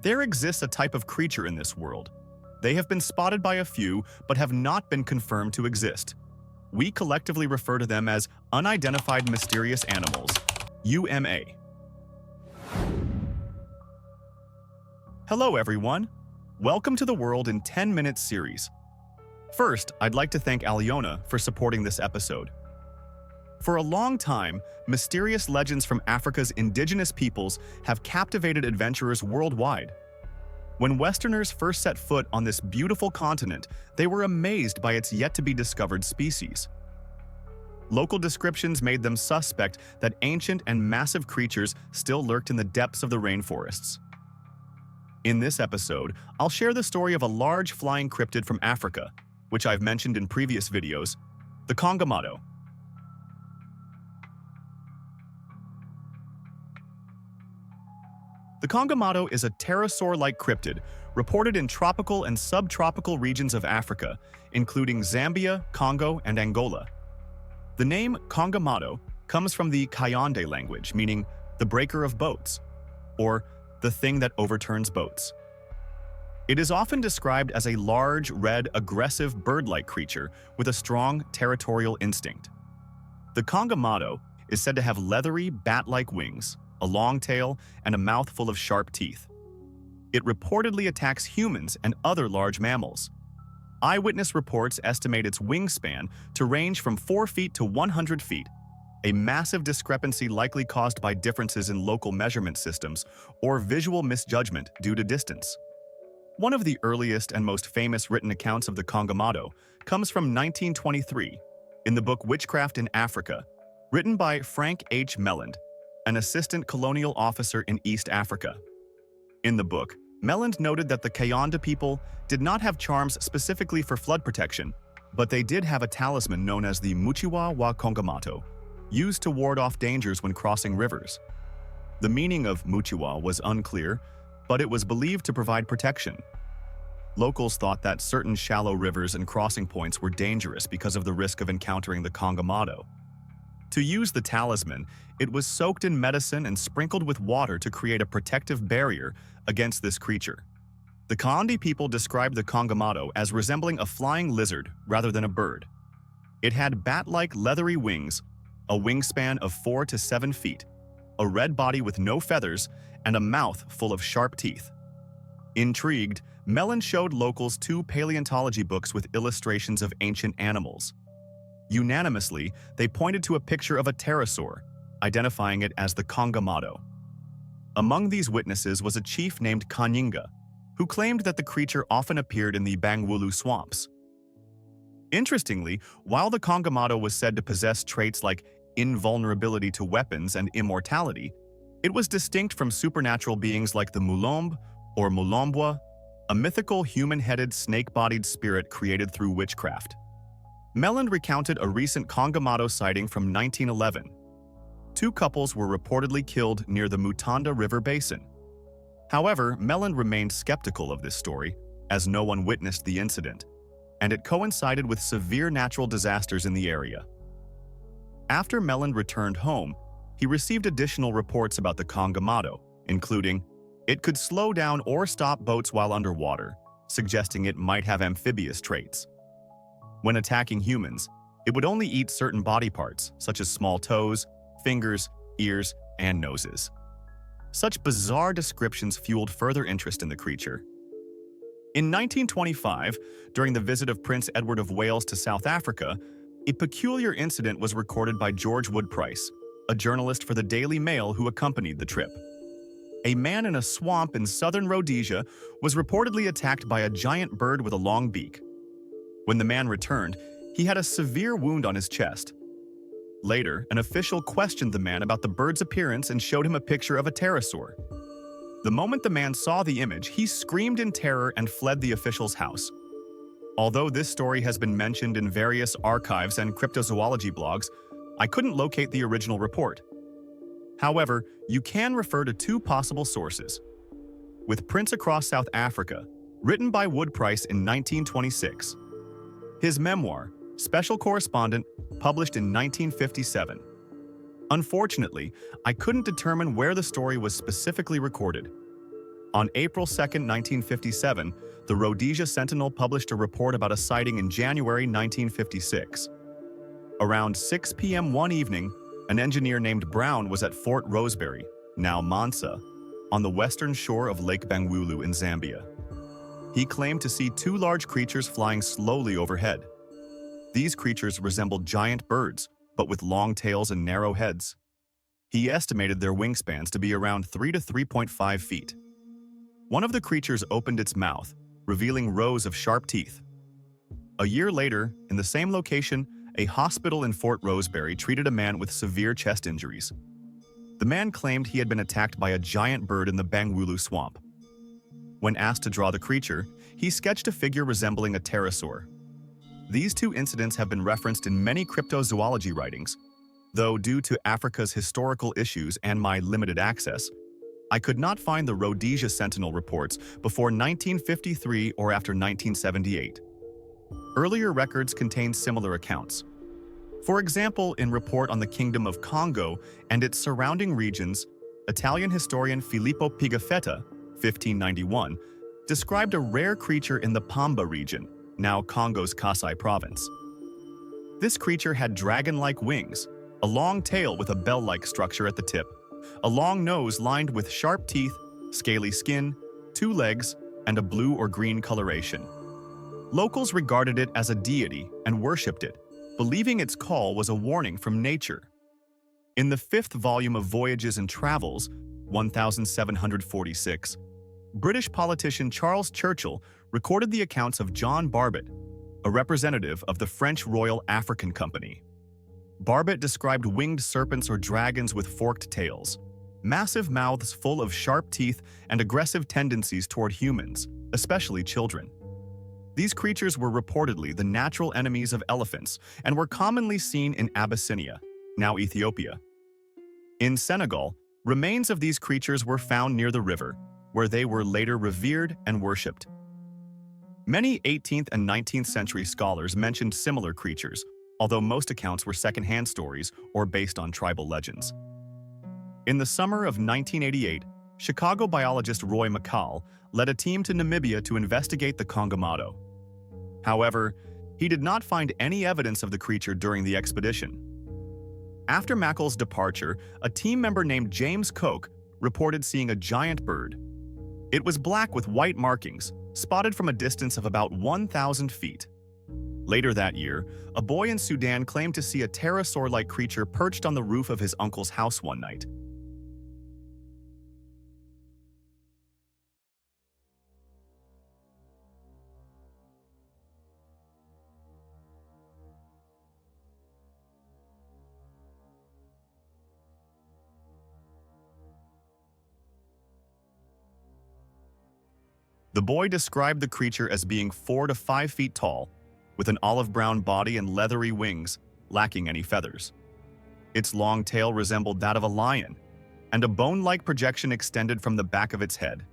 There exists a type of creature in this world. They have been spotted by a few, but have not been confirmed to exist. We collectively refer to them as unidentified mysterious animals, UMA. Hello everyone! Welcome to the World in 10 Minutes series. First, I'd like to thank Aliona for supporting this episode. For a long time, mysterious legends from Africa's indigenous peoples have captivated adventurers worldwide. When Westerners first set foot on this beautiful continent, they were amazed by its yet-to-be-discovered species. Local descriptions made them suspect that ancient and massive creatures still lurked in the depths of the rainforests. In this episode, I'll share the story of a large flying cryptid from Africa, which I've mentioned in previous videos, the Kongamato. The Kongamato is a pterosaur-like cryptid reported in tropical and subtropical regions of Africa, including Zambia, Congo, and Angola. The name Kongamato comes from the Kayonde language, meaning the breaker of boats, or the thing that overturns boats. It is often described as a large, red, aggressive bird-like creature with a strong territorial instinct. The Kongamato is said to have leathery, bat-like wings, a long tail, and a mouth full of sharp teeth. It reportedly attacks humans and other large mammals. Eyewitness reports estimate its wingspan to range from 4 feet to 100 feet, a massive discrepancy likely caused by differences in local measurement systems or visual misjudgment due to distance. One of the earliest and most famous written accounts of the Kongamato comes from 1923 in the book Witchcraft in Africa, written by Frank H. Melland, an assistant colonial officer in East Africa. In the book, Melland noted that the Kayonde people did not have charms specifically for flood protection, but they did have a talisman known as the Muchiwa wa Kongamato, used to ward off dangers when crossing rivers. The meaning of Muchiwa was unclear, but it was believed to provide protection. Locals thought that certain shallow rivers and crossing points were dangerous because of the risk of encountering the Kongamato. To use the talisman, it was soaked in medicine and sprinkled with water to create a protective barrier against this creature. The Kayonde people described the Kongamato as resembling a flying lizard rather than a bird. It had bat-like leathery wings, a wingspan of 4 to 7 feet, a red body with no feathers, and a mouth full of sharp teeth. Intrigued, Melland showed locals 2 paleontology books with illustrations of ancient animals. Unanimously, they pointed to a picture of a pterosaur, identifying it as the Kongamato. Among these witnesses was a chief named Kanyinga, who claimed that the creature often appeared in the Bangwulu swamps. Interestingly, while the Kongamato was said to possess traits like invulnerability to weapons and immortality, it was distinct from supernatural beings like the Mulombe or Mulombwa, a mythical human-headed, snake-bodied spirit created through witchcraft. Melland recounted a recent Kongamato sighting from 1911. 2 couples were reportedly killed near the Mutanda River basin. However, Melland remained skeptical of this story, as no one witnessed the incident, and it coincided with severe natural disasters in the area. After Melland returned home, he received additional reports about the Kongamato, including, it could slow down or stop boats while underwater, suggesting it might have amphibious traits. When attacking humans, it would only eat certain body parts, such as small toes, fingers, ears, and noses. Such bizarre descriptions fueled further interest in the creature. In 1925, during the visit of Prince Edward of Wales to South Africa, a peculiar incident was recorded by George Woodprice, a journalist for the Daily Mail who accompanied the trip. A man in a swamp in southern Rhodesia was reportedly attacked by a giant bird with a long beak. When the man returned, he had a severe wound on his chest. Later, an official questioned the man about the bird's appearance and showed him a picture of a pterosaur. The moment the man saw the image, he screamed in terror and fled the official's house. Although this story has been mentioned in various archives and cryptozoology blogs, I couldn't locate the original report. However, you can refer to 2 possible sources. With Prince Across South Africa, written by Woodprice in 1926. His memoir, Special Correspondent, published in 1957. Unfortunately, I couldn't determine where the story was specifically recorded. On April 2, 1957, the Rhodesia Sentinel published a report about a sighting in January 1956. Around 6 p.m. one evening, an engineer named Brown was at Fort Rosebery, now Mansa, on the western shore of Lake Bangweulu in Zambia. He claimed to see two large creatures flying slowly overhead. These creatures resembled giant birds, but with long tails and narrow heads. He estimated their wingspans to be around 3 to 3.5 feet. One of the creatures opened its mouth, revealing rows of sharp teeth. A year later, in the same location, a hospital in Fort Rosebery treated a man with severe chest injuries. The man claimed he had been attacked by a giant bird in the Bangweulu swamp. When asked to draw the creature, he sketched a figure resembling a pterosaur. These two incidents have been referenced in many cryptozoology writings, though due to Africa's historical issues and my limited access, I could not find the Rhodesia Sentinel reports before 1953 or after 1978. Earlier records contain similar accounts. For example, in Report on the Kingdom of Congo and its surrounding regions, Italian historian Filippo Pigafetta, 1591, described a rare creature in the Pamba region, now Congo's Kasai province. This creature had dragon-like wings, a long tail with a bell-like structure at the tip, a long nose lined with sharp teeth, scaly skin, 2 legs, and a blue or green coloration. Locals regarded it as a deity and worshipped it, believing its call was a warning from nature. In the 5th volume of Voyages and Travels, 1746, British politician Charles Churchill recorded the accounts of John Barbet, a representative of the French Royal African Company. Barbet described winged serpents or dragons with forked tails, massive mouths full of sharp teeth, and aggressive tendencies toward humans, especially children. These creatures were reportedly the natural enemies of elephants and were commonly seen in Abyssinia, now Ethiopia. In Senegal, remains of these creatures were found near the river, where they were later revered and worshipped. Many 18th and 19th century scholars mentioned similar creatures, although most accounts were second-hand stories or based on tribal legends. In the summer of 1988, Chicago biologist Roy McCall led a team to Namibia to investigate the Kongamato. However, he did not find any evidence of the creature during the expedition. After McCall's departure, a team member named James Koch reported seeing a giant bird. It was black with white markings, spotted from a distance of about 1,000 feet. Later that year, a boy in Sudan claimed to see a pterosaur-like creature perched on the roof of his uncle's house one night. The boy described the creature as being 4 to 5 feet tall, with an olive-brown body and leathery wings, lacking any feathers. Its long tail resembled that of a lion, and a bone-like projection extended from the back of its head.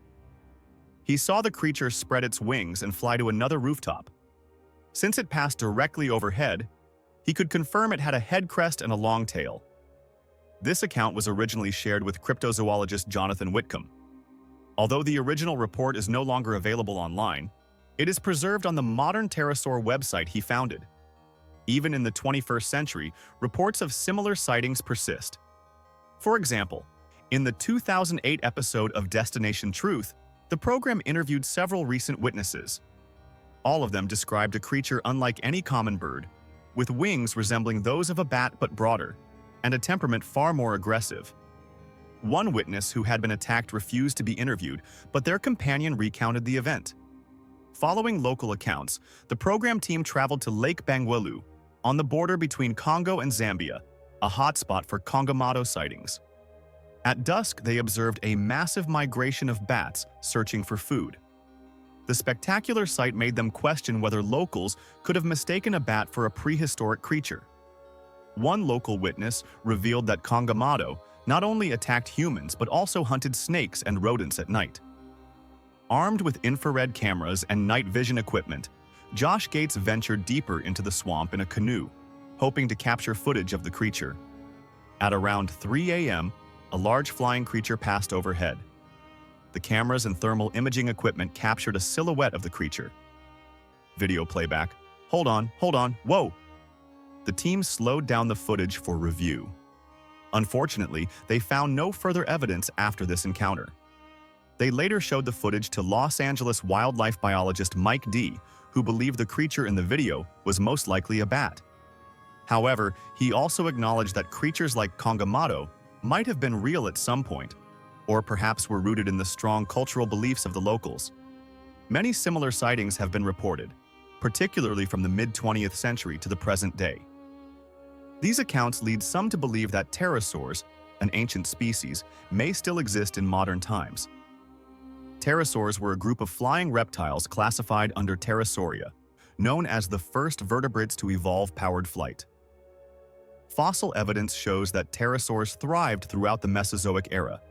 He saw the creature spread its wings and fly to another rooftop. Since it passed directly overhead, he could confirm it had a head crest and a long tail. This account was originally shared with cryptozoologist Jonathan Whitcomb. Although the original report is no longer available online, it is preserved on the modern Pterosaur website he founded. Even in the 21st century, reports of similar sightings persist. For example, in the 2008 episode of Destination Truth, the program interviewed several recent witnesses. All of them described a creature unlike any common bird, with wings resembling those of a bat but broader, and a temperament far more aggressive. One witness who had been attacked refused to be interviewed, but their companion recounted the event. Following local accounts, the program team traveled to Lake Bangweulu, on the border between Congo and Zambia, a hotspot for Kongamato sightings. At dusk, they observed a massive migration of bats searching for food. The spectacular sight made them question whether locals could have mistaken a bat for a prehistoric creature. One local witness revealed that Kongamato not only attacked humans but also hunted snakes and rodents at night. Armed with infrared cameras and night vision equipment, Josh Gates ventured deeper into the swamp in a canoe, hoping to capture footage of the creature. At around 3 a.m., a large flying creature passed overhead. The cameras and thermal imaging equipment captured a silhouette of the creature. Video playback. Hold on, whoa! The team slowed down the footage for review. Unfortunately, they found no further evidence after this encounter. They later showed the footage to Los Angeles wildlife biologist Mike D., who believed the creature in the video was most likely a bat. However, he also acknowledged that creatures like Kongamato might have been real at some point, or perhaps were rooted in the strong cultural beliefs of the locals. Many similar sightings have been reported, particularly from the mid-20th century to the present day. These accounts lead some to believe that pterosaurs, an ancient species, may still exist in modern times. Pterosaurs were a group of flying reptiles classified under Pterosauria, known as the first vertebrates to evolve powered flight. Fossil evidence shows that pterosaurs thrived throughout the Mesozoic era,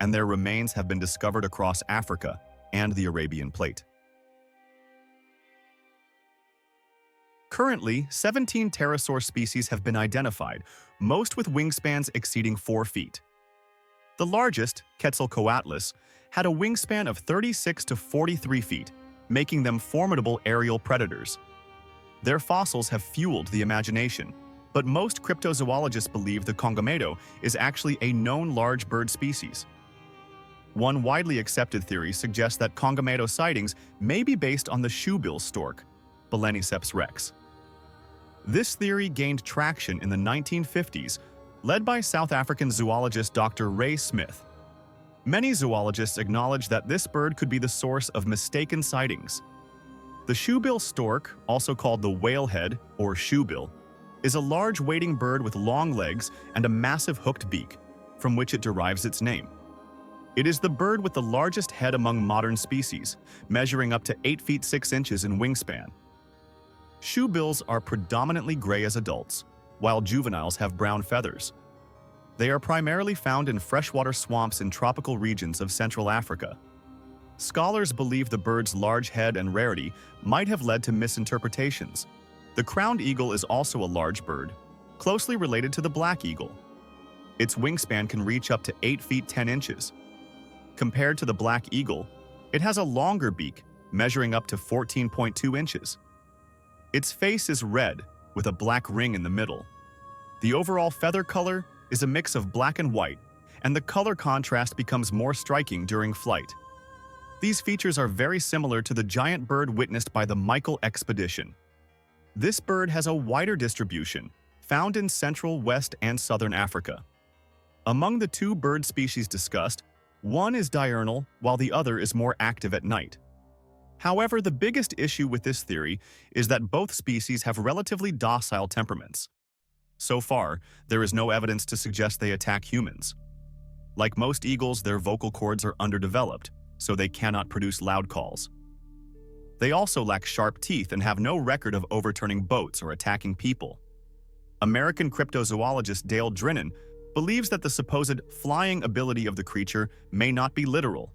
and their remains have been discovered across Africa and the Arabian Plate. Currently, 17 pterosaur species have been identified, most with wingspans exceeding 4 feet. The largest, Quetzalcoatlus, had a wingspan of 36 to 43 feet, making them formidable aerial predators. Their fossils have fueled the imagination, but most cryptozoologists believe the Kongamato is actually a known large bird species. One widely accepted theory suggests that Kongamato sightings may be based on the shoebill stork, Balaniceps rex. This theory gained traction in the 1950s, led by South African zoologist Dr. Ray Smith. Many zoologists acknowledge that this bird could be the source of mistaken sightings. The shoebill stork, also called the whalehead or shoebill, is a large wading bird with long legs and a massive hooked beak, from which it derives its name. It is the bird with the largest head among modern species, measuring up to 8 feet 6 inches in wingspan. Shoebills are predominantly gray as adults, while juveniles have brown feathers. They are primarily found in freshwater swamps in tropical regions of Central Africa. Scholars believe the bird's large head and rarity might have led to misinterpretations. The crowned eagle is also a large bird, closely related to the black eagle. Its wingspan can reach up to 8 feet 10 inches. Compared to the black eagle, it has a longer beak, measuring up to 14.2 inches. Its face is red, with a black ring in the middle. The overall feather color is a mix of black and white, and the color contrast becomes more striking during flight. These features are very similar to the giant bird witnessed by the Michael expedition. This bird has a wider distribution, found in central, west, and southern Africa. Among the two bird species discussed, one is diurnal while the other is more active at night. However, the biggest issue with this theory is that both species have relatively docile temperaments. So far, there is no evidence to suggest they attack humans. Like most eagles, their vocal cords are underdeveloped, so they cannot produce loud calls. They also lack sharp teeth and have no record of overturning boats or attacking people. American cryptozoologist Dale Drinnen believes that the supposed flying ability of the creature may not be literal.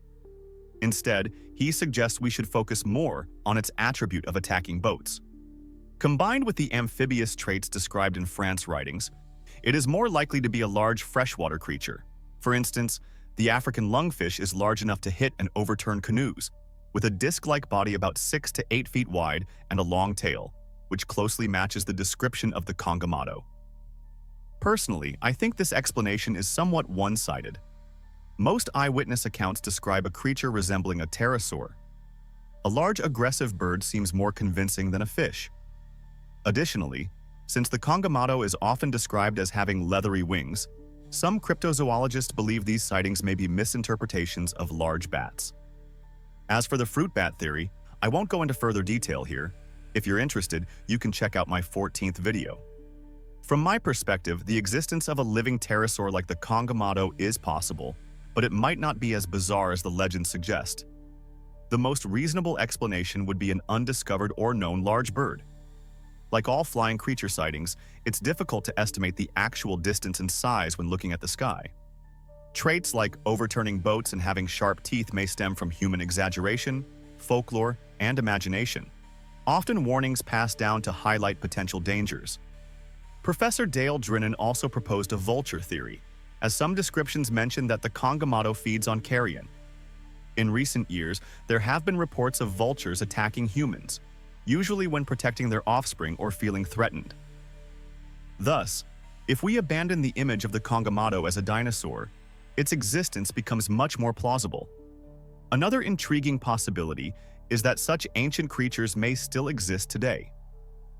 Instead, he suggests we should focus more on its attribute of attacking boats. Combined with the amphibious traits described in France writings, it is more likely to be a large freshwater creature. For instance, the African lungfish is large enough to hit and overturn canoes, with a disc-like body about 6 to 8 feet wide and a long tail, which closely matches the description of the Kongamato. Personally, I think this explanation is somewhat one-sided. Most eyewitness accounts describe a creature resembling a pterosaur. A large aggressive bird seems more convincing than a fish. Additionally, since the Kongamato is often described as having leathery wings, some cryptozoologists believe these sightings may be misinterpretations of large bats. As for the fruit bat theory, I won't go into further detail here. If you're interested, you can check out my 14th video. From my perspective, the existence of a living pterosaur like the Kongamato is possible, but it might not be as bizarre as the legends suggest. The most reasonable explanation would be an undiscovered or known large bird. Like all flying creature sightings, it's difficult to estimate the actual distance and size when looking at the sky. Traits like overturning boats and having sharp teeth may stem from human exaggeration, folklore, and imagination, often warnings passed down to highlight potential dangers. Professor Dale Drinnen also proposed a vulture theory, as some descriptions mention that the Kongamato feeds on carrion. In recent years, there have been reports of vultures attacking humans, usually when protecting their offspring or feeling threatened. Thus, if we abandon the image of the Kongamato as a dinosaur, its existence becomes much more plausible. Another intriguing possibility is that such ancient creatures may still exist today.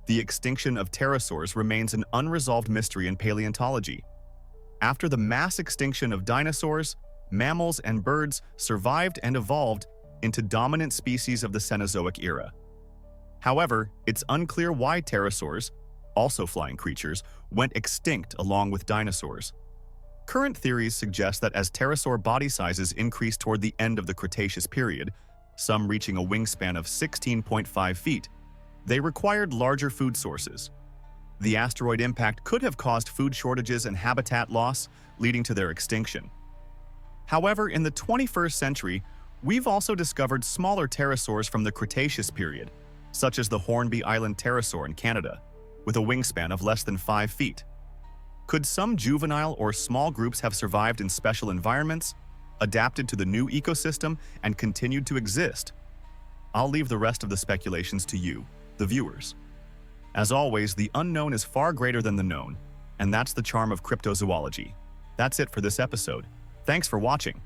The extinction of pterosaurs remains an unresolved mystery in paleontology. After the mass extinction of dinosaurs, mammals and birds survived and evolved into dominant species of the Cenozoic era. However, it's unclear why pterosaurs, also flying creatures, went extinct along with dinosaurs. Current theories suggest that as pterosaur body sizes increased toward the end of the Cretaceous period, some reaching a wingspan of 16.5 feet, they required larger food sources. The asteroid impact could have caused food shortages and habitat loss, leading to their extinction. However, in the 21st century, we've also discovered smaller pterosaurs from the Cretaceous period, such as the Hornby Island pterosaur in Canada, with a wingspan of less than 5 feet. Could some juvenile or small groups have survived in special environments, adapted to the new ecosystem, and continued to exist? I'll leave the rest of the speculations to you, the viewers. As always, the unknown is far greater than the known, and that's the charm of cryptozoology. That's it for this episode. Thanks for watching.